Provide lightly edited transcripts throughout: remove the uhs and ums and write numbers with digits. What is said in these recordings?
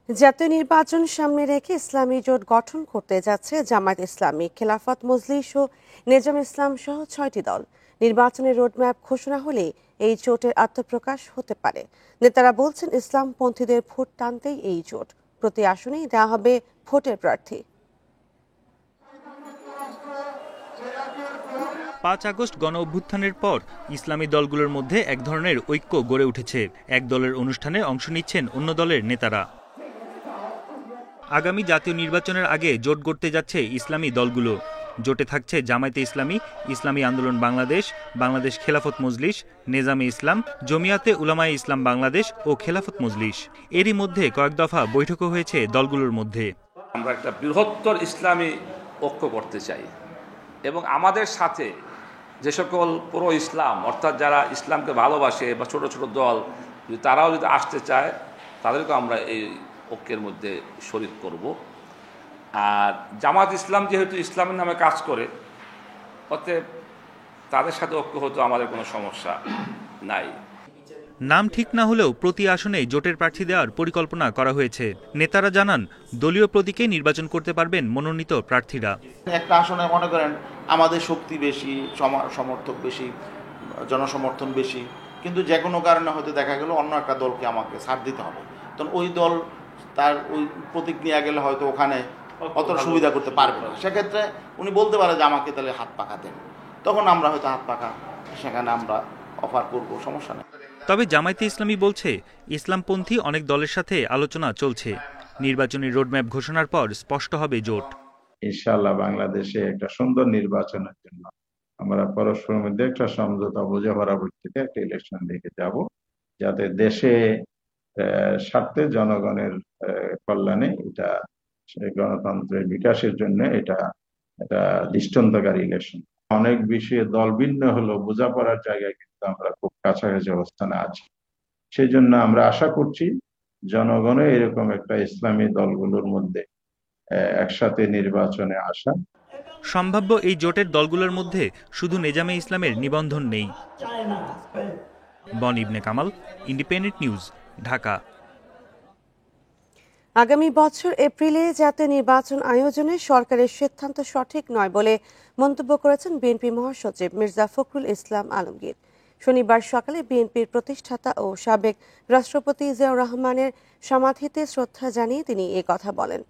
জাতীয় নির্বাচন সামনে রেখে ইসলামী জোট গঠন করতে যাচ্ছে জামায়াত ইসলামী, খেলাফত মজলিস ও নেজাম ইসলাম সহ ৬টি দল। নির্বাচনের রোডম্যাপ ঘোষণা হলে এই জোটের আত্মপ্রকাশ হতে পারে। নেতারা বলছেন, ইসলামপন্থীদের ভোট টানতেই এই জোট। প্রতি আসনেই দেওয়া হবে ভোটের প্রার্থী। ৫ আগস্ট গণ অভ্যুত্থানের পর ইসলামী দলগুলোর মধ্যে এক ধরনের ঐক্য গড়ে উঠেছে। এক দলের অনুষ্ঠানে অংশ নিচ্ছেন অন্য দলের নেতারা। আগামী জাতীয় নির্বাচনের আগে জোট গড়তে যাচ্ছে ইসলামী দলগুলো। জোটে থাকছে জামায়াতে ইসলামী, ইসলামী আন্দোলন বাংলাদেশ, বাংলাদেশ খেলাফত মজলিস, নেজামে ইসলাম, জমিয়াতে উলামায়ে ইসলাম বাংলাদেশ ও খেলাফত মজলিস। এরই মধ্যে কয়েক দফা বৈঠকও হয়েছে দলগুলোর মধ্যে। আমরা একটা বৃহত্তর ইসলামী ঐক্য করতে চাই এবং আমাদের সাথে যে সকল পুরো ইসলাম অর্থাৎ যারা ইসলামকে ভালোবাসে বা ছোট ছোট দল তারাও যদি আসতে চায় তাদেরকে আমরা এই ঐক্যের মধ্যে শরীক করব। আর জামাত ইসলাম যেহেতু ইসলামের নামে কাজ করে, অতএব তাদের সাথে ঐক্য হতে আমাদের কোনো সমস্যা নাই। নাম ঠিক না হলেও প্রতি আসনে জোটের প্রার্থী দেওয়ার পরিকল্পনা করা হয়েছে। নেতারা জানান, দলীয় প্রতীকে নির্বাচন করতে পারবেন মনোনীত প্রার্থীরা। একটা আসনে মনে করেন আমাদের শক্তি বেশি, সমর্থক বেশি, জনসমর্থন বেশি, কিন্তু যে কোনো কারণে হয়তো দেখা গেল অন্য একটা দলকে আমাকে ছাড় দিতে হবে, তখন ওই দল তার ওই প্রতীক নিয়ে গেলে হয়তো ওখানে অতটা সুবিধা করতে পারবে না। সেক্ষেত্রে উনি বলতে পারে যে আমাকে তাহলে হাত পাখা দেন, তখন আমরা হয়তো হাত পাখা সেখানে আমরা অফার করব, সমস্যা নেই। তবে জামায়াতে ইসলামী বলছে, ইসলামপন্থী অনেক দলের সাথে আলোচনা চলছে। নির্বাচনী রোডম্যাপ ঘোষণার পর স্পষ্ট হবে জোট। ইনশাআল্লাহ বাংলাদেশে একটা সুন্দর নির্বাচনের জন্য আমরা পরস্পরের মধ্যে একটা সমঝোতা বোঝাপড়ার ভিত্তিতে একটা ইলেকশন দিকে যাব, যাতে দেশে স্বার্থে জনগণের কল্যাণে এটা গণতন্ত্রের বিকাশের জন্য এটা একটা দৃষ্টান্তকারী ইলেকশন। অনেক বিষয়ে দল ভিন্ন হলো, বোঝাপড়ার জায়গায় কিন্তু আমরা খুব কাছাকাছি অবস্থানে আছি। সেই জন্য আমরা আশা করছি জনগণও এরকম একটা ইসলামী দলগুলোর মধ্যে একসাথে নির্বাচনে আসা। সম্ভাব্য এই জোটের দলগুলোর মধ্যে শুধু নেজামে ইসলামের নিবন্ধন নেই। বন ইবনে কামাল, ইন্ডিপেন্ডেন্ট নিউজ, ঢাকা। আগামী বছর এপ্রিলে জাতীয় নির্বাচন আয়োজনে সরকারের সিদ্ধান্ত সঠিক নয় বলে মন্তব্য করেছেন বিএনপি মহাসচিব মির্জা ফখরুল ইসলাম আলমগীর। শনিবার সকালে বিএনপির প্রতিষ্ঠাতা ও সাবেক রাষ্ট্রপতি জিয়াউর রহমানের সমাধিতে শ্রদ্ধা জানিয়ে তিনি এ কথা বলেন।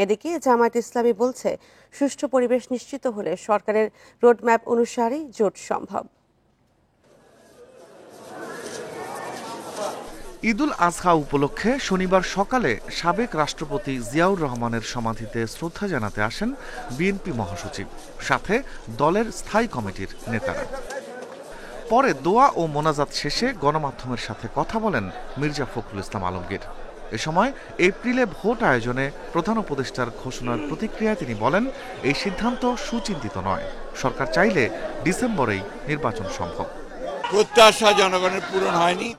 এদিকে জামায়াত ইসলামী বলছে, সুষ্ঠু পরিবেশ নিশ্চিত হলে সরকারের রোডম্যাপ অনুসারেই জোট সম্ভব। ঈদুল আজহা উপলক্ষে শনিবার সকালে সাবেক রাষ্ট্রপতি জিয়াউর রহমানের সমাধিতে শ্রদ্ধা জানাতে আসেন বিএনপি মহাসচিব, সাথে দলের স্থায়ী কমিটির নেতারা। পরে দোয়া ও মোনাজাত শেষে গণমাধ্যমের সাথে কথা বলেন মির্জা ফখরুল ইসলাম আলমগীর। এ সময় এপ্রিলে ভোট আয়োজনে প্রধান উপদেষ্টার ঘোষণার প্রতিক্রিয়ায় তিনি বলেন, এই সিদ্ধান্ত সুচিন্তিত নয়। সরকার চাইলে ডিসেম্বরেই নির্বাচন সম্ভব। প্রত্যাশা জনগণের পূরণ হয়নি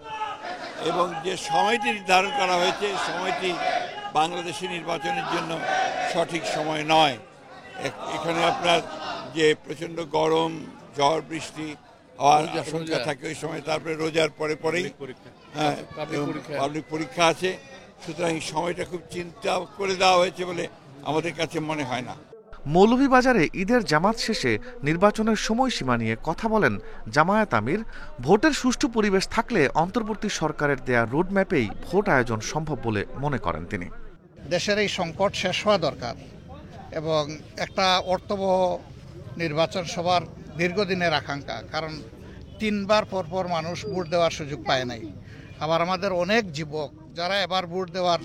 এবং যে সময়টি নির্ধারণ করা হয়েছে সময়টি বাংলাদেশের নির্বাচনের জন্য সঠিক সময় নয়। এখানে আপনার যে প্রচণ্ড গরম, ঝড় বৃষ্টি হওয়ার আশঙ্কা থাকে ওই সময়, তারপরে রোজার পরেই পাবলিক পরীক্ষা আছে। সুতরাং এই সময়টা খুব চিন্তা করে দেওয়া হয়েছে বলে আমাদের কাছে মনে হয় না। মৌলভীবাজারে ঈদের জামাত শেষে নির্বাচনের সময়সীমা নিয়ে কথা বলেন জামায়াত আমির। ভোটের সুষ্ঠু পরিবেশ থাকলে অন্তর্বর্তী সরকারের দেয়া রোডম্যাপেই ভোট আয়োজন সম্ভব বলে মনে করেন তিনি। দেশের এই সংকট শেষ হওয়া দরকার এবং একটা অর্থবহ নির্বাচন সবার দীর্ঘদিনের আকাঙ্ক্ষা, কারণ 3 বার পরপর মানুষ ভোট দেওয়ার সুযোগ পায় নাই। আবার আমাদের অনেক যুবক যারা এবার ভোট দেওয়ার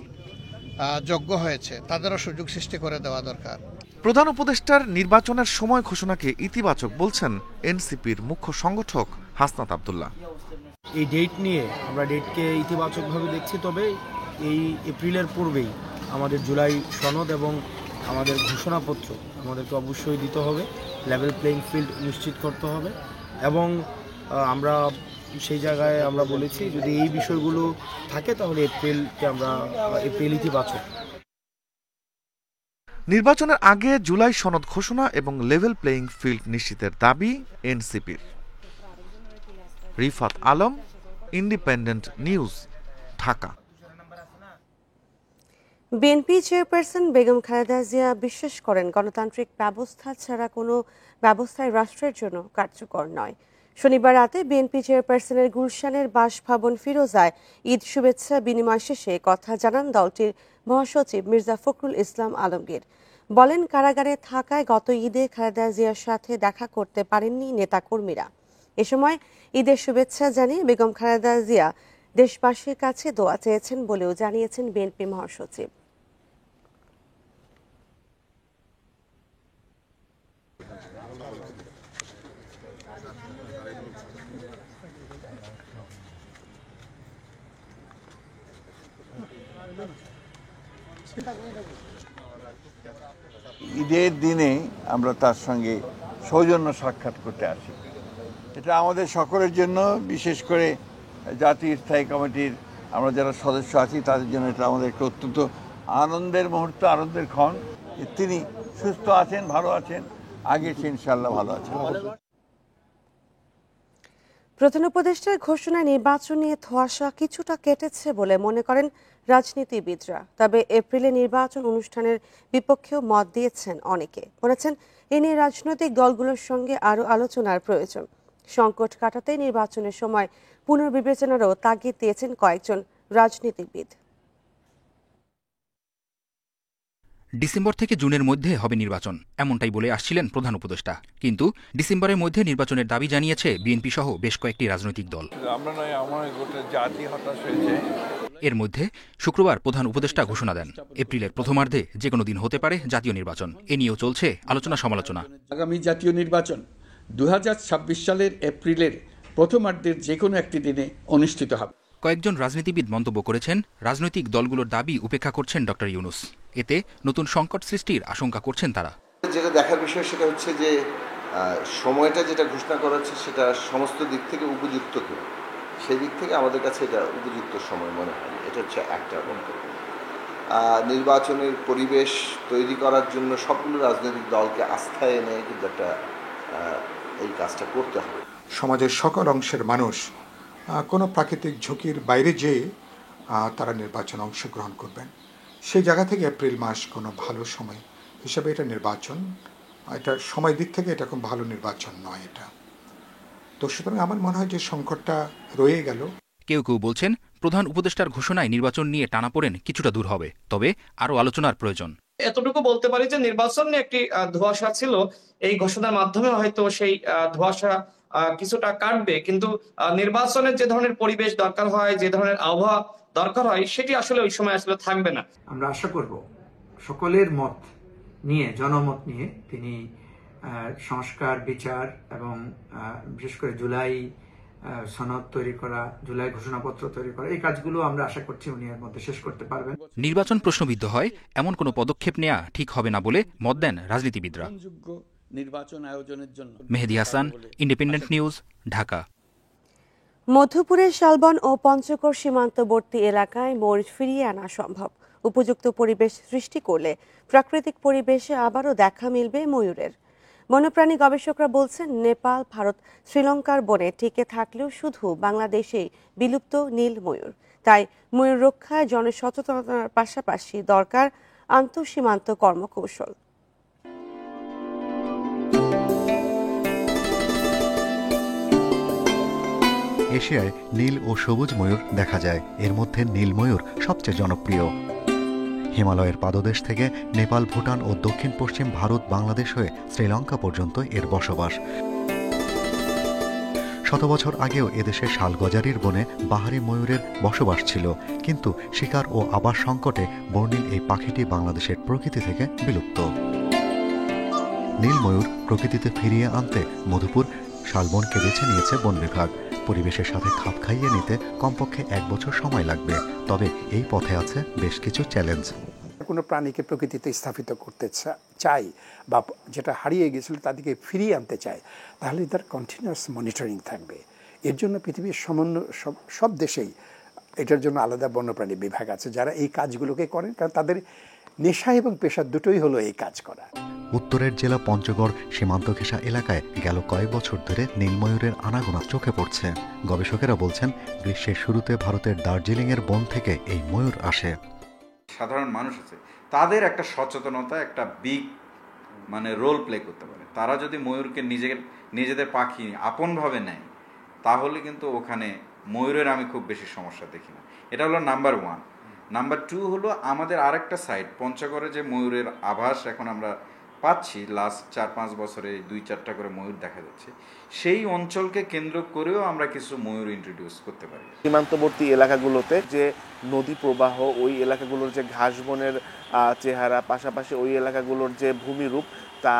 যোগ্য হয়েছে তাদেরও সুযোগ সৃষ্টি করে দেওয়া দরকার। প্রধান উপদেষ্টার নির্বাচনের সময় ঘোষণাকে ইতিবাচক বলছেন এনসিপির মুখ্য সংগঠক হাসনাত আব্দুল্লাহ। এই ডেট নিয়ে আমরা ডেটকে ইতিবাচকভাবে দেখছি, তবে এই এপ্রিলের পূর্বেই আমাদের জুলাই সনদ এবং আমাদের ঘোষণাপত্র আমাদেরকে অবশ্যই দিতে হবে, লেভেল প্লেইং ফিল্ড নিশ্চিত করতে হবে এবং আমরা সেই জায়গায় আমরা বলেছি যদি এই বিষয়গুলো থাকে তাহলে এপ্রিল ইতিবাচক। নির্বাচনের আগে জুলাই সনদ ঘোষণা এবং লেভেল প্লেইং ফিল্ড নিশ্চিতের দাবি এনসিপির। Rifat Alam, independent News, Dhaka. BNP chairperson Begum Khaleda Zia বিশ্বাস করেন গণতান্ত্রিক ব্যবস্থা ছাড়া কোনো ব্যবস্থাই রাষ্ট্রের জন্য কার্যকর নয়। শনিবার রাতে বিএনপি চেয়ারপারসনের গুলশানের বাসভবন ফিরোজায় ঈদ শুভেচ্ছা বিনিময় শেষে কথা জানান দলটির মহাসচিব মির্জা ফখরুল ইসলাম আলমগীর। বলেন, কারাগারে থাকায় গত ঈদে খালেদা জিয়ার সাথে দেখা করতে পারেননি নেতাকর্মীরা। এ সময় ঈদের শুভেচ্ছা জানিয়ে বেগম খালেদা জিয়া দেশবাসীর কাছে দোয়া চেয়েছেন বলেও জানিয়েছেন বিএনপি মহাসচিব। ঈদের দিনে আমরা তার সঙ্গে সৌজন্য সাক্ষাৎ করতে আসি। এটা আমাদের সকলের জন্য, বিশেষ করে জাতীয় স্থায়ী কমিটির আমরা যারা সদস্য আছি তাদের জন্য এটা আমাদের একটা অত্যন্ত আনন্দের মুহূর্ত, আনন্দের ক্ষণ। তিনি সুস্থ আছেন, ভালো আছেন, আগে ইনশাআল্লাহ ভালো আছেন। প্রধান উপদেষ্টার ঘোষণায় নির্বাচন নিয়ে ধোঁয়াশা কিছুটা কেটেছে বলে মনে করেন রাজনীতিবিদরা। তবে এপ্রিলে নির্বাচন অনুষ্ঠানের বিপক্ষেও মত দিয়েছেন অনেকে। বলেছেন, এ নিয়ে রাজনৈতিক দলগুলোর সঙ্গে আরও আলোচনার প্রয়োজন। সংকট কাটাতে নির্বাচনের সময় পুনর্বিবেচনারও তাগিদ দিয়েছেন কয়েকজন রাজনীতিবিদ। ডিসেম্বর থেকে জুনের মধ্যে হবে নির্বাচন, এমনটাই বলে আসছিলেন প্রধান উপদেষ্টা। কিন্তু ডিসেম্বরের মধ্যে নির্বাচনের দাবি জানিয়েছে বিএনপি সহ বেশ কয়েকটি রাজনৈতিক দল। এর মধ্যে শুক্রবার প্রধান উপদেষ্টা ঘোষণা দেন, এপ্রিলের প্রথমার্ধে যে কোনো দিন হতে পারে জাতীয় নির্বাচন। এ নিয়েও চলছে আলোচনা সমালোচনা। আগামী জাতীয় নির্বাচন 2026 সালের এপ্রিলের প্রথমার্ধের যে কোনো একটি দিনে অনুষ্ঠিত হবে। কয়েকজন রাজনীতিবিদ মন্তব্য করেছেন, রাজনৈতিক দলগুলোর দাবি উপেক্ষা করছেন ডক্টর ইউনূস। এতে নতুন সংকট সৃষ্টির আশঙ্কা করছেন তারা। যেটা দেখার বিষয় সেটা হচ্ছে যে সময়টা যেটা ঘোষণা করা হচ্ছে সেটা সমস্ত দিক থেকে উপযুক্ত কিনা, সেই দিক থেকে আমাদের কাছে এটা উপযুক্ত সময় মনে হয়। এটা হচ্ছে একটা মন্তব্য। নির্বাচনের পরিবেশ তৈরি করার জন্য সবগুলো রাজনৈতিক দলকে আস্থায় এনে কিন্তু একটা এই কাজটা করতে হবে। সমাজের সকল অংশের মানুষ কোনো প্রাকৃতিক ঝুঁকির বাইরে যেয়ে তারা নির্বাচনে অংশগ্রহণ করবেন। সেই জায়গা থেকে এপ্রিল মাস কোনো ভালো সময় হিসাবে এটা নির্বাচন, এটা সময় দিক থেকে এটা খুব ভালো নির্বাচন নয় এটা। তো সুতরাং আমার মনে হয় যে সংকটটা রয়ে গেল। কেউ কেউ বলছেন, প্রধান উপদেষ্টার ঘোষণায় নির্বাচন নিয়ে টানাপোড়েন কিছুটা দূর হবে, তবে আরও আলোচনার প্রয়োজন। এতটুকু বলতে পারি যে নির্বাচন নিয়ে একটি ধোঁয়াশা ছিল, এই ঘোষণার মাধ্যমে হয়তো সেই ধোঁয়াশা কিছুটা কাটবে। কিন্তু নির্বাচনের যে ধরনের পরিবেশ দরকার হয়, যে ধরনের আবহাওয়া দরকার হয়, সেটি আসলে ওই সময় আসলে থাকবে না। আমরা আশা করব সকলের মত নিয়ে, জনমত নিয়ে তিনি সংস্কার, বিচার এবং বিশেষ করে জুলাই সনদ তৈরি করা, জুলাই ঘোষণাপত্র তৈরি করা, এই কাজগুলো আমরা আশা করছি উনি এর মধ্যে শেষ করতে পারবেন। নির্বাচন প্রশ্নবিদ্ধ হয় এমন কোনো পদক্ষেপ নেওয়া ঠিক হবে না বলে মত দেন রাজনীতিবিদরা। নির্বাচন আয়োজনের জন্য মেহেদী হাসান, ইন্ডিপেন্ডেন্ট নিউজ, ঢাকা। মধুপুরের শালবন ও পঞ্চগড় সীমান্তবর্তী এলাকায় ময়ূর ফিরিয়ে আনা সম্ভব। উপযুক্ত পরিবেশ সৃষ্টি করলে প্রাকৃতিক পরিবেশে আবারও দেখা মিলবে ময়ূরের। বন্যপ্রাণী গবেষকরা বলছেন, নেপাল, ভারত, শ্রীলঙ্কার বনে টিকে থাকলেও শুধু বাংলাদেশেই বিলুপ্ত নীল ময়ূর। তাই ময়ূর রক্ষায় জনসচেতনতার পাশাপাশি দরকার আন্তঃসীমান্ত কর্মকৌশল। এশিয়ায় নীল ও সবুজ ময়ূর দেখা যায়। এর মধ্যে নীল ময়ূর সবচেয়ে জনপ্রিয়। হিমালয়ের পাদদেশ থেকে নেপাল, ভুটান ও দক্ষিণ পশ্চিম ভারত, বাংলাদেশ হয়ে শ্রীলঙ্কা পর্যন্ত এর বসবাস। শত বছর আগেও এদেশে শালগজারির বনে বাহারি ময়ূরের বসবাস ছিল, কিন্তু শিকার ও আবাস সংকটে বর্ণিল এই পাখিটি বাংলাদেশের প্রকৃতি থেকে বিলুপ্ত। নীল ময়ূর প্রকৃতিতে ফিরিয়ে আনতে মধুপুর শালবনকে বেছে নিয়েছে বন বিভাগ। পরিবেশের সাথে খাপ খাইয়ে নিতে কমপক্ষে 1 বছর সময় লাগবে। তবে এই পথে আছে বেশ কিছু চ্যালেঞ্জ। কোনো প্রাণীকে প্রকৃতিতে স্থাপিত করতে চাই বা যেটা হারিয়ে গেছিল তাদেরকে ফিরিয়ে আনতে চাই, তাহলে তার কন্টিনিউয়াস মনিটরিং থাকবে। এর জন্য পৃথিবীর সব দেশেই এটার জন্য আলাদা বন্যপ্রাণী বিভাগ আছে যারা এই কাজগুলোকে করেন, কারণ তাদের নেশা এবং পেশা দুটোই হলো এই কাজ করা। উত্তরের জেলা পঞ্চগড় সীমান্ত ঘেঁষা এলাকায় গেল কয়েক বছর ধরে নীলময়ূরের আনাগোনা চোখে পড়ছে। গবেষকেরা বলছেন, গ্রীষ্মের শুরুতে ভারতের দার্জিলিংয়ের বন থেকে এই ময়ূর আসে। সাধারণ মানুষ আছে, তাদের একটা সচেতনতা একটা বিগ মানে রোল প্লে করতে পারে। তারা যদি ময়ূরকে নিজেদের পাখি আপনভাবে নেয়, তাহলে কিন্তু ওখানে ময়ূরের আমি খুব বেশি সমস্যা দেখি না। এটা হলো নাম্বার 1। নাম্বার 2 হলো আমাদের আরেকটা সাইড, পঞ্চগড়ে যে ময়ূরের আভাস এখন আমরা পাচ্ছি, লাস্ট 4-5 বছরে 2-4টা করে ময়ূর দেখা যাচ্ছে, সেই অঞ্চলকে কেন্দ্র করেও আমরা কিছু ময়ূর ইন্ট্রোডিউস করতে পারি। সীমান্তবর্তী এলাকাগুলোতে যে নদী প্রবাহ, ওই এলাকাগুলোর যে ঘাস বনের চেহারা, পাশাপাশি ওই এলাকাগুলোর যে ভূমিরূপ, তা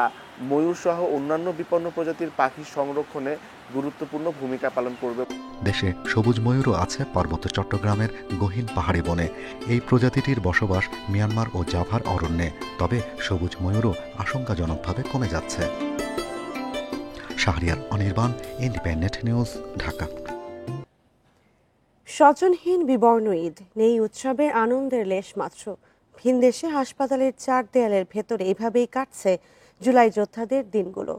ময়ূর সহ অন্যান্য বিপন্ন প্রজাতির পাখি সংরক্ষণে গুরুত্বপূর্ণ ভূমিকা পালন করবে। দেশে সবুজ ময়ূরও আছে পার্বত্য চট্টগ্রামের গহীন পাহাড়ি বনে। এই প্রজাতিটির বসবাস মিয়ানমার ও জাভার অরণ্যে, তবে সবুজ ময়ূরও আশঙ্কাজনকভাবে কমে যাচ্ছে। Shahriar Anirban, Independent News, Dhaka. স্বজনহীন বিবর্ণ ঈদ নেই উৎসবের আনন্দের লেশ মাত্র। ভিনদেশে হাসপাতালের 4 দেয়ালের ভেতরে এভাবেই কাটছে জুলাই যোদ্ধাদের দিনগুলো।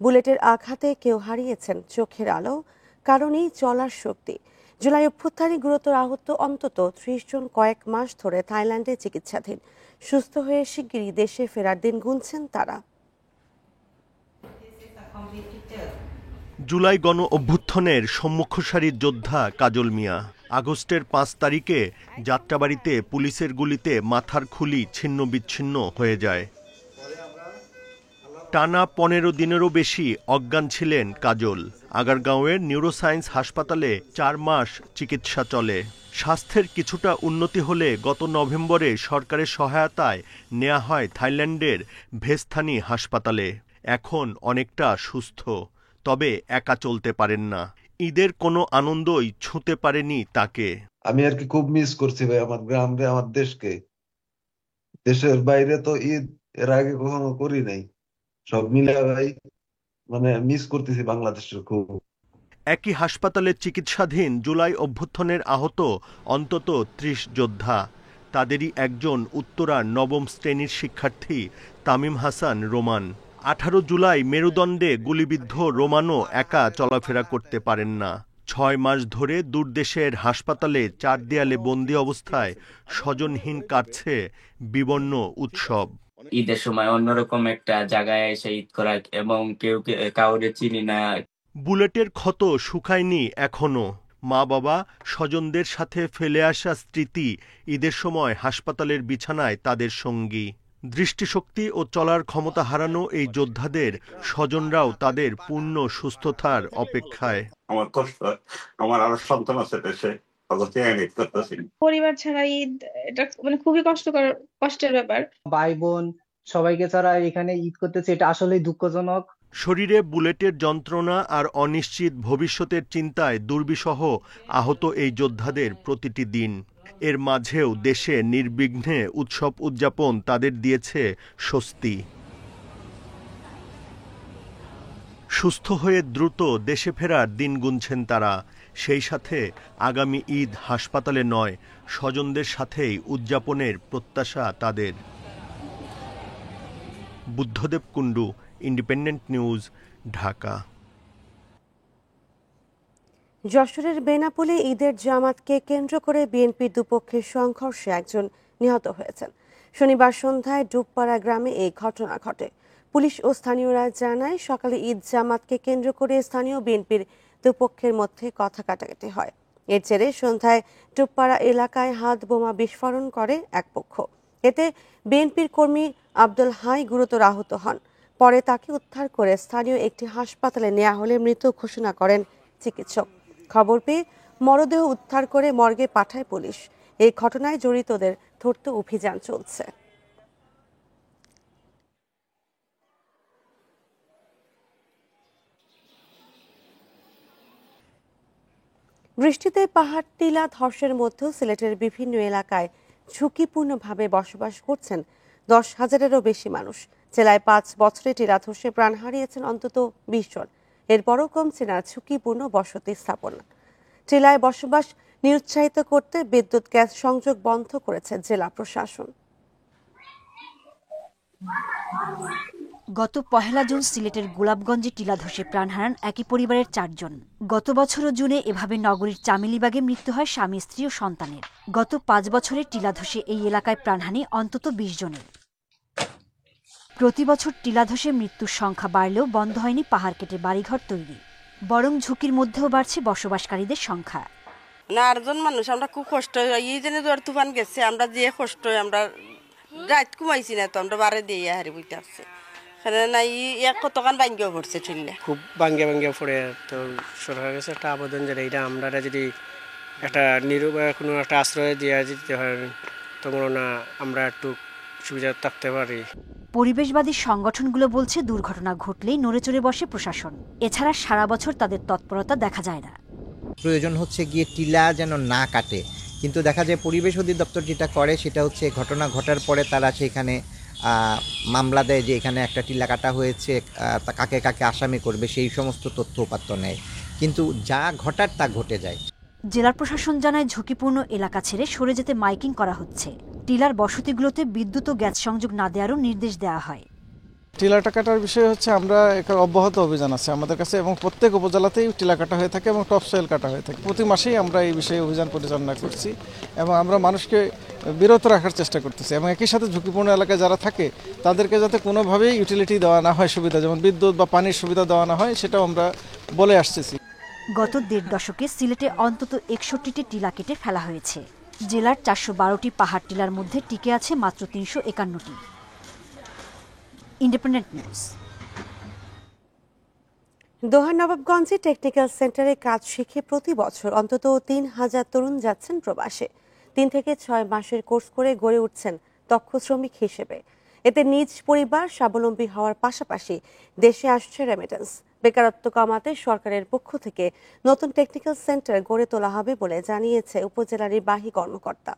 বুলেটের আঘাতে কেউ হারিয়েছেন চোখের আলো, কারণেই চলার শক্তি। জুলাই অভ্যুত্থানে গুরুতর আহত অন্তত 30 জন কয়েক মাস ধরে থাইল্যান্ডে চিকিৎসাধীন। সুস্থ হয়ে শিগগিরই দেশে ফেরার দিন গুনছেন তারা। জুলাই গণ অভ্যুত্থানের সম্মুখ সারির যোদ্ধা কাজল মিয়া। আগস্টের 5 তারিখে যাত্রাবাড়িতে পুলিশের গুলিতে মাথার খুলি ছিন্ন বিচ্ছিন্ন হয়ে যায়। টানা 15 দিনেরও বেশি অজ্ঞান ছিলেন কাজল। আগারগাঁওয়ের নিউরোসায়েন্স হাসপাতালে 4 মাস চিকিৎসা চলে। স্বাস্থ্যের কিছুটা উন্নতি হলে গত নভেম্বরে সরকারের সহায়তায় নেওয়া হয় থাইল্যান্ডের ভেস্থানি হাসপাতালে। এখন অনেকটা সুস্থ, তবে একা চলতে পারেন না। ঈদের কোনো আনন্দই ছুঁতে পারেনি তাকে। আমি আর কি খুব মিস করছি ভাই আমার গ্রামে, আমার দেশকে। দেশের বাইরে তো ঈদ এর আগে কখনো করি নাই। সব মিলে ভাই মানে মিস করতেছি বাংলাদেশের খুব। একই হাসপাতালে চিকিৎসাধীন জুলাই অভ্যুত্থানের আহত অন্তত 30 যোদ্ধা। তাদেরই একজন উত্তরার 9ম শ্রেণীর শিক্ষার্থী তামিম হাসান রোমান। 18 জুলাই মেরুদণ্ডে গুলিবিদ্ধ রোমানও একা চলাফেরা করতে পারেন না। 6 মাস ধরে দূরদেশের হাসপাতালে 4 দেয়ালে বন্দী অবস্থায় স্বজনহীন কাটছে বিবর্ণ উৎসব। ঈদের সময় অন্যরকম একটা জায়গায় এসে ঈদ করা এবং কেউ কাউরে চিনি না। বুলেটের ক্ষত শুকায়নি এখনো। মা বাবা, স্বজনদের সাথে ফেলে আসা স্মৃতি ঈদের সময় হাসপাতালের বিছানায় তাদের সঙ্গী। দৃষ্টিশক্তি ও চলার ক্ষমতা হারানো এই যোদ্ধাদের স্বজনরাও তাদের পূর্ণ সুস্থতার অপেক্ষায়। আমার কষ্ট, আমার আরো সন্তান আছে দেশে, পরিবার ছাড়া ঈদ এটা মানে খুবই কষ্টের ব্যাপার। ভাই বোন সবাইকে ছাড়া এখানে ঈদ করতেছে, এটা আসলেই দুঃখজনক। শরীরে বুলেটের যন্ত্রণা আর অনিশ্চিত ভবিষ্যতের চিন্তায় দুর্বিষহ আহত এই যোদ্ধাদের প্রতিটি দিন। এর মাঝেও দেশে নির্বিঘ্নে উৎসব উদযাপন তাদের দিয়েছে স্বস্তি। সুস্থ হয়ে দ্রুত দেশে ফেরার দিন গুনছেন তারা। সেই সাথে আগামী ঈদ হাসপাতালে নয়, স্বজনদের সাথেই উদযাপনের প্রত্যাশা তাদের। Buddhadeb Kundu, independent News, Dhaka. যশোরের বেনাপোলে ঈদের জামাতকে কেন্দ্র করে বিএনপির দুপক্ষের সংঘর্ষে একজন নিহত হয়েছেন। শনিবার সন্ধ্যায় ডুবপাড়া গ্রামে এই ঘটনা ঘটে। পুলিশ ও স্থানীয়রা জানায়, সকালে ঈদ জামাতকে কেন্দ্র করে স্থানীয় বিএনপির দুপক্ষের মধ্যে কথা কাটাকাটি হয়। এর জেরে সন্ধ্যায় ডুবপাড়া এলাকায় হাত বোমা বিস্ফোরণ করে এক পক্ষ। এতে বিএনপির কর্মী আব্দুল হাই গুরুতর আহত হন। পরে তাকে উদ্ধার করে স্থানীয় একটি হাসপাতালে নেওয়া হলে মৃত ঘোষণা করেন চিকিৎসক। খবর পেয়ে মরদেহ উদ্ধার করে মর্গে পাঠায় পুলিশ। এই ঘটনায় জড়িতদের ধরতে অভিযান চলছে। বৃষ্টিতে পাহাড় টিলা ধসের মধ্যেও সিলেটের বিভিন্ন এলাকায় ঝুঁকিপূর্ণভাবে বসবাস করছেন 10,000-এরও বেশি মানুষ। জেলায় 5 বছরে টিলা ধসে প্রাণ হারিয়েছেন অন্তত 20 জন। এরপরও কমছে না ঝুঁকিপূর্ণ বসতি স্থাপনা। টিলায় বসবাস নিরুৎসাহিত করতে বিদ্যুৎ গ্যাস সংযোগ বন্ধ করেছে জেলা প্রশাসন। গত 1 জুন সিলেটের গোলাপগঞ্জে টিলা ধসে প্রাণ হারান একই পরিবারের 4 জন। গত বছরও জুনে এভাবে নগরীর চামেলিবাগে মৃত্যু হয় স্বামী, স্ত্রী ও সন্তানের। গত 5 বছরে টিলা ধসে এই এলাকায় প্রাণহানি অন্তত 20 জনের। প্রতি বছর টিলা ধসে মৃত্যুর সংখ্যা বাড়লেও বন্ধ হয়নি পাহাড় কেটে বাড়িঘর তৈরি, বরং ঝুঁকির মধ্যেও বাড়ছে বসবাসকারীদের সংখ্যা। না, 8 জন মানুষ, আমরা খুব কষ্ট হয়। এই জন্য জোয়ার তুফান গেছে, আমরা যে কষ্ট হয়, আমরা রাত ঘুমাইছি না, তো আমরা বারে দিয়ে হারি বইতে আসছে। কতক্ষণ ভাঙ্গিও পড়ছে, খুব ভাঙ্গিয়া পড়ে। তো সরকারের কাছে একটা আবেদন, যেটা এটা আমরা যদি একটা কোনো একটা আশ্রয় দিয়ে দিতে হয়, তখন না আমরা একটু সুবিধা থাকতে পারি। পরিবেশবাদী সংগঠনগুলো বলছে দুর্ঘটনা ঘটলেই নড়েচড়ে বসে প্রশাসন। এছাড়া সারা বছর তাদের তৎপরতা দেখা যায় না। প্রয়োজন হচ্ছে গিয়ে টিলা যেন না কাটে, কিন্তু দেখা যায় পরিবেশ অধিদপ্তর যেটা করে সেটা হচ্ছে ঘটনা ঘটার পরে তারা সেখানে মামলা দেয় যে এখানে একটা টিলা কাটা হয়েছে, কাকে কাকে আসামি করবে সেই সমস্ত তথ্য উপাত্ত নেয়, কিন্তু যা ঘটার তা ঘটে যায়। জেলা প্রশাসন জানায় ঝুঁকিপূর্ণ এলাকা ছেড়ে সরে যেতে মাইকিং করা হচ্ছে। টিলার বসতিগুলোতে বিদ্যুৎ ও গ্যাস সংযোগ না দেওয়ারও নির্দেশ দেওয়া হয়। টিলা কাটার বিষয় হচ্ছে আমরা অব্যাহত অভিযান আছে আমাদের কাছে, এবং প্রত্যেক উপজেলাতেই টিলা কাটা হয়ে থাকে এবং টপ সয়েল কাটা হয়ে থাকে। প্রতি মাসেই আমরা এই বিষয়ে অভিযান পরিচালনা করছি এবং আমরা মানুষকে বিরত রাখার চেষ্টা করতেছি, এবং একই সাথে ঝুঁকিপূর্ণ এলাকায় যারা থাকে তাদেরকে যাতে কোনোভাবেই ইউটিলিটি দেওয়া না হয়, সুবিধা যেমন বিদ্যুৎ বা পানির সুবিধা দেওয়া না হয়, সেটাও আমরা বলে আসতেছি। গত 1.5 দশকে সিলেটে অন্তত 61টি টিলা কেটে ফেলা হয়েছে। জেলার 412টি পাহাড় টিলার মধ্যে টিকে আছে মাত্র 351টি। Independent News. দোহার নবাবগঞ্জে টেকনিক্যাল সেন্টারে কাজ শিখে প্রতি বছর অন্তত 3000 তরুণ যাচ্ছেন প্রবাসে। 3 থেকে 6 মাসের কোর্স করে গড়ে উঠছেন দক্ষ শ্রমিক হিসেবে। এতে নিজ পরিবার স্বাবলম্বী হওয়ার পাশাপাশি দেশে আসছে রেমিটেন্স। বেকারত্ব কমাতে সরকারের পক্ষ থেকে নতুন টেকনিক্যাল সেন্টার গড়ে তোলা হবে বলে জানিয়েছে উপজেলা নির্বাহী কর্মকর্তা।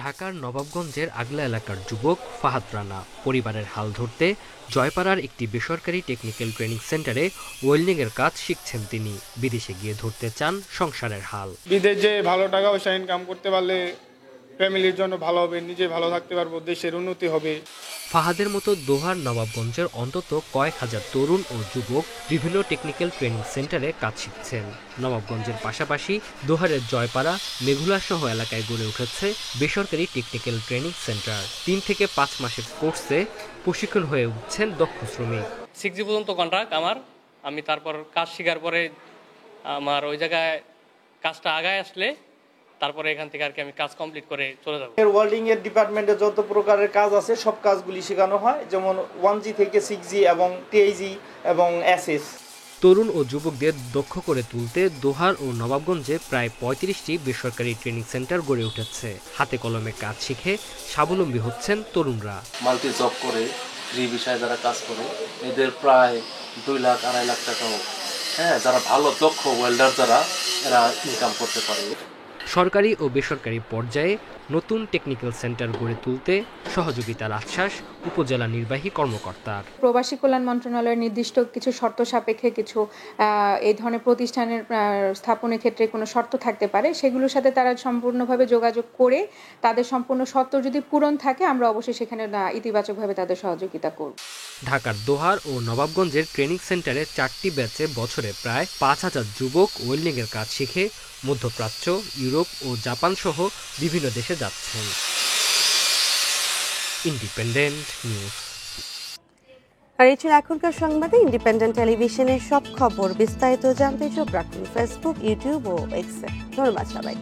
ঢাকার নবাবগঞ্জের আগলা এলাকার যুবক ফাহাদ রানা পরিবারের হাল ধরতে জয়পাড়ার একটি বেসরকারি টেকনিক্যাল ট্রেনিং সেন্টারে ওয়েল্ডিংয়ের কাজ শিখছেন তিনি। বিদেশে গিয়ে ধরতে চান সংসারের হাল। বিদেশে ভালো টাকা পয়সা ইনকাম করতে পারলে ফ্যামিলির জন্য ভালো হবে, নিজে ভালো থাকতে পারবো, দেশের উন্নতি হবে। ফাহাদের মতো দোহার নবাবগঞ্জের অন্তত কয়েক হাজার তরুণ ও যুবক বিভিন্ন টেকনিক্যাল ট্রেনিং সেন্টারে কাজ শিখছেন। নবাবগঞ্জের পাশাপাশি দোহারের জয়পাড়া, মেঘুলা সহ এলাকায় গড়ে উঠেছে বেসরকারি টেকনিক্যাল ট্রেনিং সেন্টার। 3 থেকে 5 মাসের কোর্সে প্রশিক্ষণ হয়ে উঠছেন দক্ষ শ্রমিক। 6G পর্যন্ত কন্ট্রাক্ট আমার। আমি তারপর কাজ শেখার পরে আমার ওই জায়গায় কাজটা আগায় আসলে তারপরে এখান থেকে আর কি আমি কাজ কমপ্লিট করে চলে যাব। ওয়েল্ডিং এর ডিপার্টমেন্টে যত প্রকারের কাজ আছে সব কাজগুলি শেখানো হয়, যেমন 1G থেকে 6G এবং 10G এবং SS। তরুণ ও যুবকদের দক্ষ করে তুলতে দোহার ও নবাবগঞ্জে প্রায় 35টি বেসরকারি ট্রেনিং সেন্টার গড়ে উঠেছে। হাতে কলমে কাজ শিখে স্বাবলম্বী হচ্ছেন তরুণরা। মাল্টি জব করে ফ্রি ভিসায় যারা কাজ করে এদের প্রায় 2 লাখ 2.5 লাখ টাকাও যারা ভালো দক্ষ ওয়েল্ডার যারা এরা ইনকাম করতে পারে। সরকারি ও বেসরকারি পর্যায়ে নতুন টেকনিক্যাল সেন্টার গড়ে তুলতে সহযোগিতার আশ্বাস উপজেলা নির্বাহী কর্মকর্তার। প্রবাসী কল্যাণ মন্ত্রণালয়ের নির্দিষ্ট কিছু শর্ত সাপেক্ষে কিছু এই ধরনের প্রতিষ্ঠানের স্থাপনের ক্ষেত্রে কোনো শর্ত থাকতে পারে, সেগুলোর সাথে তারা সম্পূর্ণভাবে যোগাযোগ করে তাদের সম্পূর্ণ শর্ত যদি পূরণ থাকে আমরা অবশ্যই সেখানে ইতিবাচকভাবে তাদের সহযোগিতা করব। ঢাকার দোহার ও নবাবগঞ্জের ট্রেনিং সেন্টারে 4টি ব্যাচে বছরে প্রায় 5000 যুবক ওয়েল্ডিংয়ের কাজ শিখে মধ্যপ্রাচ্য, ইউরোপ ও জাপান সহ বিভিন্ন দেশে যাচ্ছেন। Independent news. আর এই ছিল এখনকার সংবাদে। ইন্ডিপেন্ডেন্ট টেলিভিশনের সব খবর বিস্তারিত জানতে চোখ রাখুন ফেসবুক, ইউটিউব ও এক্সে। ধন্যবাদ সবাই।